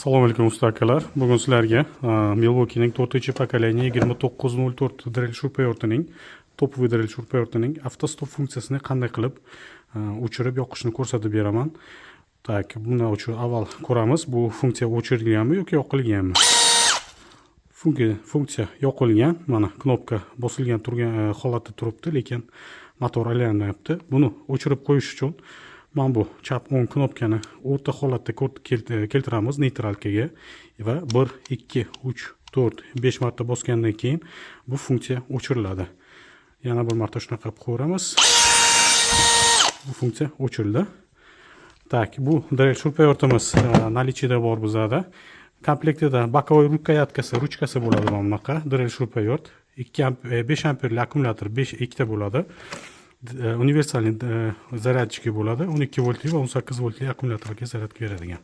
Assalomu alaykum usta akalar. Bugun sizlarga Milwaukee'ning 4-pokoleniya 2904 drill shurpayortining topoviy drill shurpayortining avtostop funksiyasini qanday qilib o'chirib yoqishni ko'rsatib beraman. Tak, bundan uchun avval ko'ramiz, bu funksiya o'chirilganmi yoki yoqilganmi. Funksiya yoqilgan, mana knopka bosilgan turgan holatda turibdi, lekin motor aylanmayapti. Buni o'chirib qo'yish uchun mana bu chap o'ng knopkani o'rta holatda keltiramiz neytralkaga va 1, 2, 3, 4, 5 marta bosgandan keyin bu funksiya o'chiriladi. Yana bir marta shunaqa qilib qo'yamiz. Bu funksiya o'chirildi. Tak, bu drill shurpayortimiz nalichida bor bizada. Komplektida bokovoy ruchkasi bo'ladi mana bunaqa drill shurpayort. 5 amperli akkumulyator 2 ta bo'ladi. Universalniy zaryadchiki bo'ladi. 12 voltli va 18 voltli akkumulyatorga zaryadka beradigan.